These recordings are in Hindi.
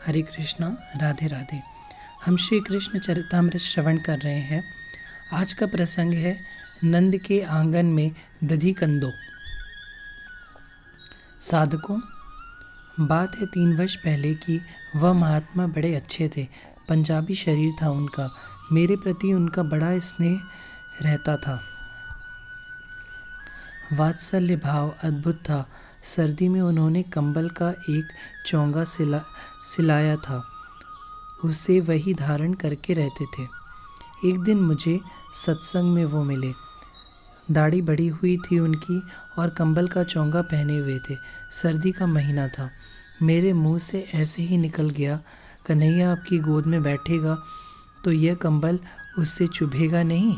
हरे कृष्णा, राधे राधे। हम श्री कृष्ण चरितामृत श्रवण कर रहे हैं। आज का प्रसंग है नंद के आंगन में दधी कंदो। साधकों, बात है 3 वर्ष पहले की। वह महात्मा बड़े अच्छे थे। पंजाबी शरीर था उनका। मेरे प्रति उनका बड़ा स्नेह रहता था। वात्सल्य भाव अद्भुत था। सर्दी में उन्होंने कंबल का एक चोंगा सिलाया था। उसे वही धारण करके रहते थे। एक दिन मुझे सत्संग में वो मिले। दाढ़ी बढ़ी हुई थी उनकी और कंबल का चोंगा पहने हुए थे। सर्दी का महीना था। मेरे मुंह से ऐसे ही निकल गया, कन्हैया आपकी गोद में बैठेगा तो यह कंबल उससे चुभेगा नहीं।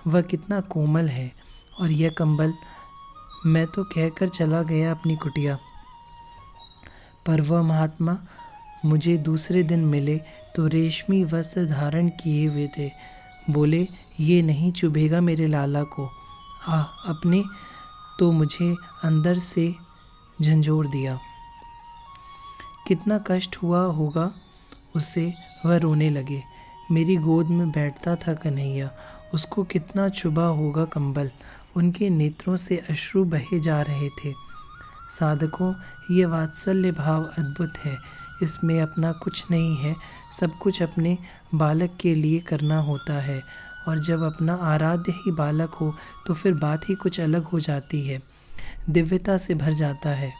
वह कितना कोमल है। और यह कंबल। मैं तो कहकर चला गया अपनी कुटिया। पर वह महात्मा मुझे दूसरे दिन मिले तो रेशमी वस्त्र धारण किए हुए थे। बोले, ये नहीं चुभेगा मेरे लाला को। अपने तो मुझे अंदर से झंझोर दिया। कितना कष्ट हुआ होगा उसे। वह रोने लगे। मेरी गोद में बैठता था कन्हैया। उसको कितना चुभा होगा कंबल। उनके नेत्रों से अश्रु बहे जा रहे थे। साधकों, ये वात्सल्य भाव अद्भुत है। इसमें अपना कुछ नहीं है। सब कुछ अपने बालक के लिए करना होता है। और जब अपना आराध्य ही बालक हो तो फिर बात ही कुछ अलग हो जाती है, दिव्यता से भर जाता है।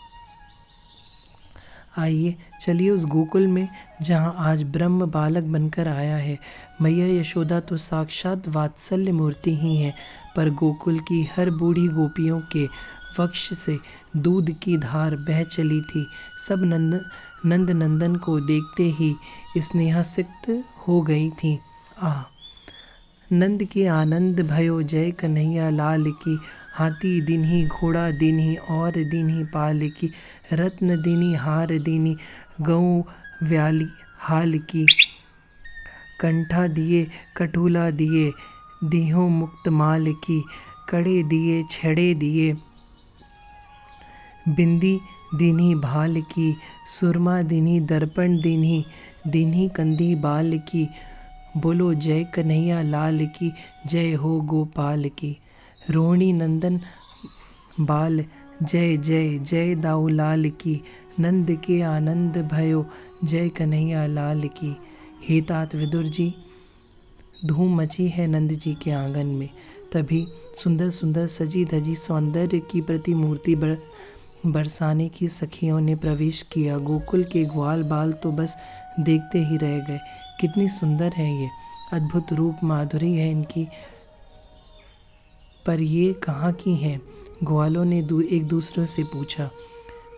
आइए चलिए उस गोकुल में जहाँ आज ब्रह्म बालक बनकर आया है। मैया यशोदा तो साक्षात वात्सल्य मूर्ति ही है, पर गोकुल की हर बूढ़ी गोपियों के वक्ष से दूध की धार बह चली थी। सब नंद नंदन को देखते ही स्नेहासिक्त हो गई थी। नंद के आनंद भयो जय कन्हैया लाल की। हाथी दीन्ही घोड़ा दीन्ही और दीन्ही पाल की। रत्न दीनी हार दीनी गऊ व्याली हाल की। कंठा दिए कटूला दिए दिहो मुक्त माल की। कड़े दिए छड़े दिए बिंदी दीन्ही भाल की। सुरमा दीन्ही दर्पण दीन्ही दीन्ही कंधी बाल की। बोलो जय कन्हैया लाल की, जय हो गोपाल की। रोहिणी नंदन बाल जय जय जय दाऊ लाल की। नंद के आनंद भयो जय कन्हैया लाल की। हे तात विदुर जी, धूम मची है नंद जी के आंगन में। तभी सुंदर सुंदर सजी धजी सौंदर्य की प्रतिमूर्ति बरसाने की सखियों ने प्रवेश किया। गोकुल के ग्वाल बाल तो बस देखते ही रह गए। कितनी सुंदर है ये, अद्भुत रूप माधुरी है इनकी। पर ये कहाँ की हैं? ग्वालों ने एक दूसरे से पूछा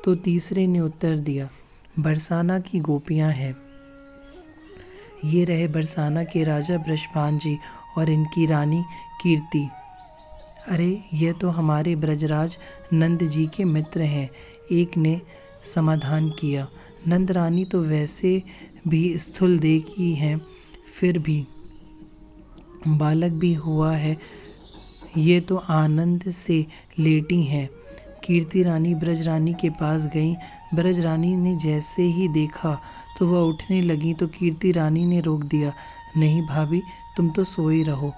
तो तीसरे ने उत्तर दिया, बरसाना की गोपियां हैं। ये रहे बरसाना के राजा बृषभान जी और इनकी रानी कीर्ति। अरे ये तो हमारे ब्रजराज नंद जी के मित्र हैं, एक ने समाधान किया। नंद रानी तो वैसे भी स्थूल देह की हैं, फिर भी बालक भी हुआ है, ये तो आनंद से लेटी हैं। कीर्ति रानी ब्रज रानी के पास गई। ब्रज रानी ने जैसे ही देखा तो वह उठने लगी तो कीर्ति रानी ने रोक दिया। नहीं भाभी, तुम तो सोई रहो,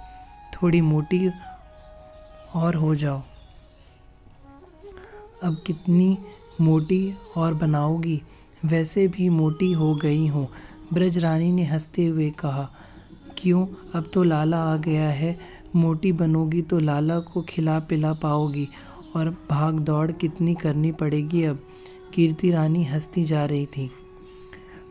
थोड़ी मोटी और हो जाओ। अब कितनी मोटी और बनाओगी, वैसे भी मोटी हो गई हो। ब्रज रानी ने हंसते हुए कहा, क्यों, अब तो लाला आ गया है, मोटी बनोगी तो लाला को खिला पिला पाओगी और भाग दौड़ कितनी करनी पड़ेगी अब। कीर्ति रानी हंसती जा रही थी।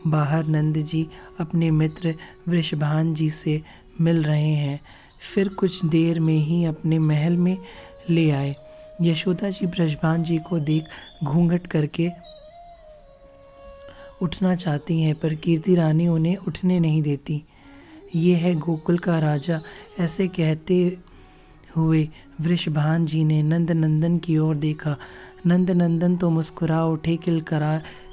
बाहर नंद जी अपने मित्र वृषभान जी से मिल रहे हैं। फिर कुछ देर में ही अपने महल में ले आए। यशोदा जी वृषभान जी को देख घूंघट करके उठना चाहती हैं, पर कीर्ति रानी उन्हें उठने नहीं देती। ये है गोकुल का राजा, ऐसे कहते हुए वृषभान जी ने नंद नंदन की ओर देखा। नंद नंदन तो मुस्कुरा उठे,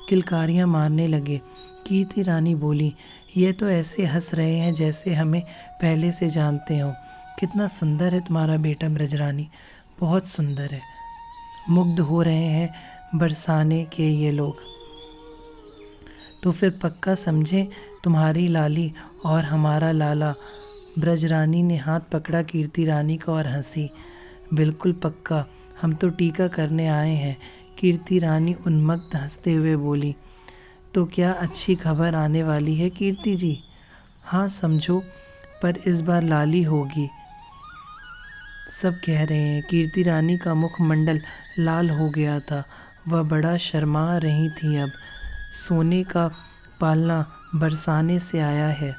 किलकारियां मारने लगे। कीर्ति रानी बोली, ये तो ऐसे हंस रहे हैं जैसे हमें पहले से जानते हो। कितना सुंदर है तुम्हारा बेटा ब्रजरानी, बहुत सुंदर है। मुग्ध हो रहे हैं बरसाने के ये लोग। तो फिर पक्का समझें तुम्हारी लाली और हमारा लाला। ब्रजरानी ने हाथ पकड़ा कीर्ति रानी का और हंसी। बिल्कुल पक्का, हम तो टीका करने आए हैं। कीर्ति रानी उन्मत्त हंसते हुए बोली। तो क्या अच्छी खबर आने वाली है कीर्ति जी? हाँ समझो, पर इस बार लाली होगी, सब कह रहे हैं। कीर्ति रानी का मुखमंडल लाल हो गया था। वह बड़ा शर्मा रही थी। अब सोने का पालना बरसाने से आया है।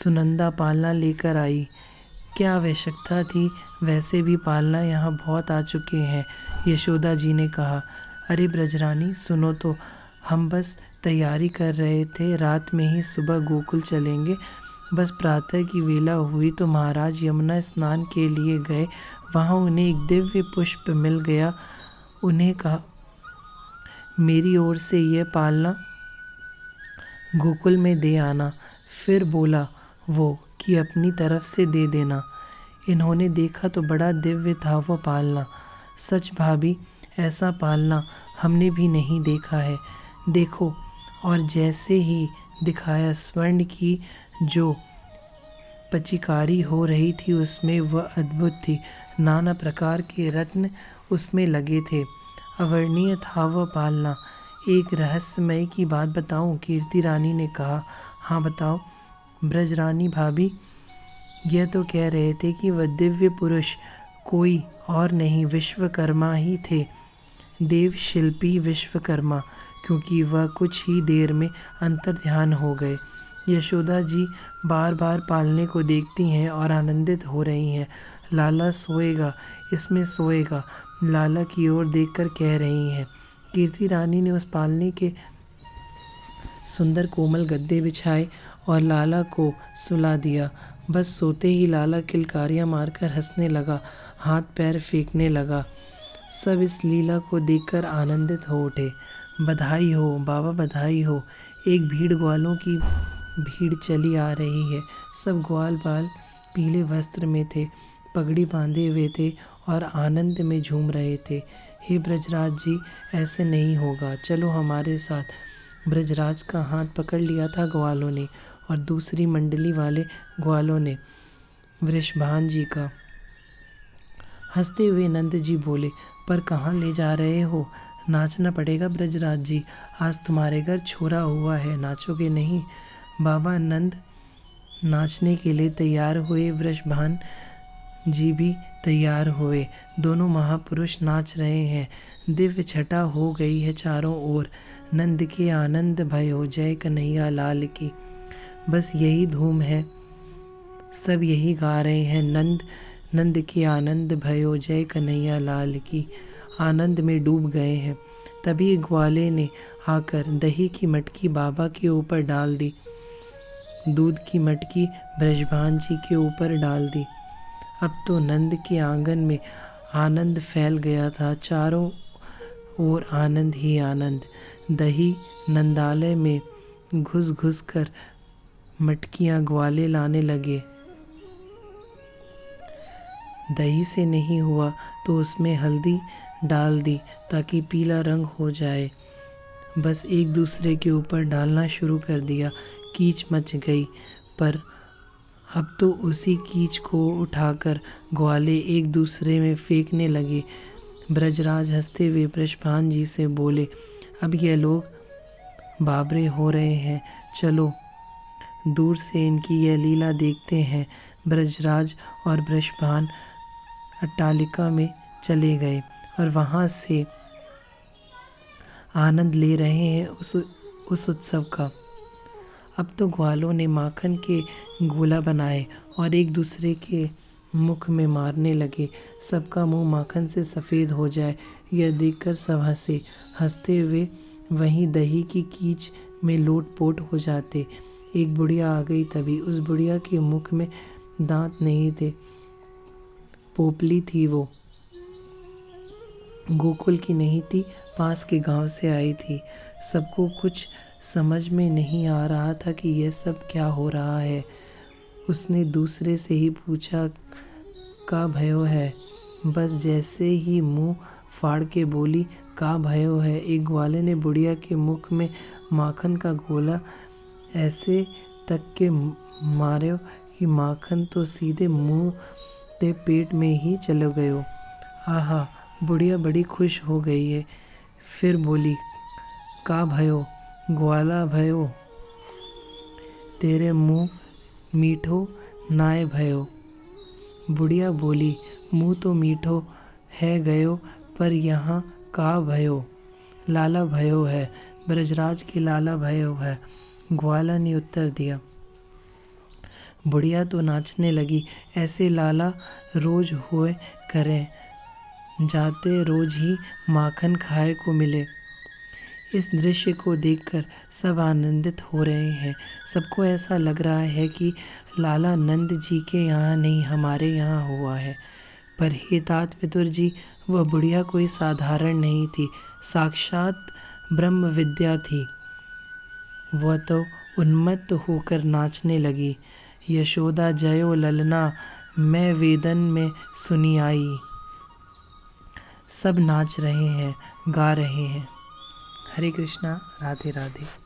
सुनंदा पालना लेकर आई। क्या आवश्यकता थी, वैसे भी पालना यहाँ बहुत आ चुके हैं, यशोदा जी ने कहा। अरे ब्रजरानी सुनो तो, हम बस तैयारी कर रहे थे, रात में ही सुबह गोकुल चलेंगे। बस प्रातः की वेला हुई तो महाराज यमुना स्नान के लिए गए। वहाँ उन्हें एक दिव्य पुष्प मिल गया। उन्हें कहा, मेरी ओर से यह पालना गोकुल में दे आना। फिर बोला वो कि अपनी तरफ से दे देना। इन्होंने देखा तो बड़ा दिव्य था वो पालना। सच भाभी, ऐसा पालना हमने भी नहीं देखा है। देखो, और जैसे ही दिखाया स्वर्ण की जो पचिकारी हो रही थी उसमें वह अद्भुत थी। नाना प्रकार के रत्न उसमें लगे थे। अवर्णीय था वह पालना। एक रहस्यमय की बात बताऊं? कीर्ति रानी ने कहा। हाँ बताओ ब्रजरानी भाभी। यह तो कह रहे थे कि वह दिव्य पुरुष कोई और नहीं, विश्वकर्मा ही थे। देव शिल्पी विश्वकर्मा, क्योंकि वह कुछ ही देर में अंतर्ध्यान हो गए। यशोदा जी बार बार पालने को देखती हैं और आनंदित हो रही हैं। लाला सोएगा, इसमें सोएगा, लाला की ओर देखकर कह रही हैं। कीर्ति रानी ने उस पालने के सुंदर कोमल गद्दे बिछाए और लाला को सुला दिया। बस सोते ही लाला किलकारियां मारकर हंसने लगा, हाथ पैर फेंकने लगा। सब इस लीला को देखकर आनंदित हो उठे। बधाई हो बाबा, बधाई हो। एक भीड़ ग्वालों की भीड़ चली आ रही है। सब ग्वाल बाल पीले वस्त्र में थे, पगड़ी बांधे हुए थे और आनंद में झूम रहे थे। हे ब्रजराज जी, ऐसे नहीं होगा, चलो हमारे साथ। ब्रजराज का हाथ पकड़ लिया था ग्वालों ने और दूसरी मंडली वाले ग्वालों ने वृषभान जी का। हंसते हुए नंद जी बोले, पर कहाँ ले जा रहे हो? नाचना पड़ेगा ब्रजराज जी, आज तुम्हारे घर छोरा हुआ है, नाचोगे नहीं? बाबा नंद नाचने के लिए तैयार हुए। वृषभान जी भी तैयार हुए। दोनों महापुरुष नाच रहे हैं। दिव्य छटा हो गई है चारों ओर। नंद के आनंद भयो जय कन्हैया लाल की। बस यही धूम है, सब यही गा रहे हैं। नंद के आनंद भयो जय कन्हैया लाल की। आनंद में डूब गए हैं। तभी ग्वाले ने आकर दही की मटकी बाबा के ऊपर डाल दी, दूध की मटकी ब्रजभान जी के ऊपर डाल दी। अब तो नंद के आंगन में आनंद फैल गया था। चारों ओर आनंद ही आनंद। दही नंदालय में घुस घुस कर मटकियां ग्वाले लाने लगे। दही से नहीं हुआ तो उसमें हल्दी डाल दी ताकि पीला रंग हो जाए। बस एक दूसरे के ऊपर डालना शुरू कर दिया। कीच मच गई, पर अब तो उसी कीच को उठाकर ग्वाले एक दूसरे में फेंकने लगे। ब्रजराज हंसते हुए वृषभान जी से बोले, अब ये लोग बाबरे हो रहे हैं, चलो दूर से इनकी यह लीला देखते हैं। ब्रजराज और वृषभान अट्टालिका में चले गए और वहाँ से आनंद ले रहे हैं उस उत्सव का। अब तो ग्वालों ने माखन के गोला बनाए और एक दूसरे के मुख में मारने लगे। सबका मुंह माखन से सफ़ेद हो जाए, यह देखकर सब हंसे। हंसते हुए वहीं दही की कीच में लोट-पोट हो जाते। एक बुढ़िया आ गई तभी। उस बुढ़िया के मुख में दांत नहीं थे, पोपली थी। वो गोकुल की नहीं थी, पास के गांव से आई थी। सबको कुछ समझ में नहीं आ रहा था कि यह सब क्या हो रहा है। उसने दूसरे से ही पूछा, का भयो है? बस जैसे ही मुंह फाड़ के बोली, का भयो है। एक ग्वाले ने बुढ़िया के मुख में माखन का गोला ऐसे तक के मार्यो कि माखन तो सीधे मुंह ते पेट में ही चलो गयो। आहा, बुढ़िया बड़ी खुश हो गई है। फिर बोली, का भयो ग्वाला भयो, तेरे मुंह मीठो नाय भयो। बुढ़िया बोली, मुंह तो मीठो है गयो, पर यहाँ का भयो? लाला भयो है, ब्रजराज की लाला भयो है, ग्वाला ने उत्तर दिया। बुढ़िया तो नाचने लगी। ऐसे लाला रोज होए करें, जाते रोज ही माखन खाए को मिले। इस दृश्य को देखकर सब आनंदित हो रहे हैं। सबको ऐसा लग रहा है कि लाला नंद जी के यहाँ नहीं, हमारे यहाँ हुआ है। पर हे तात पितुर जी, वह बुढ़िया कोई साधारण नहीं थी, साक्षात ब्रह्म विद्या थी। वह तो उन्मत्त होकर नाचने लगी। यशोदा जयो ललना, मैं वेदन में सुनी आई। सब नाच रहे हैं, गा रहे हैं। हरे कृष्णा, राधे राधे।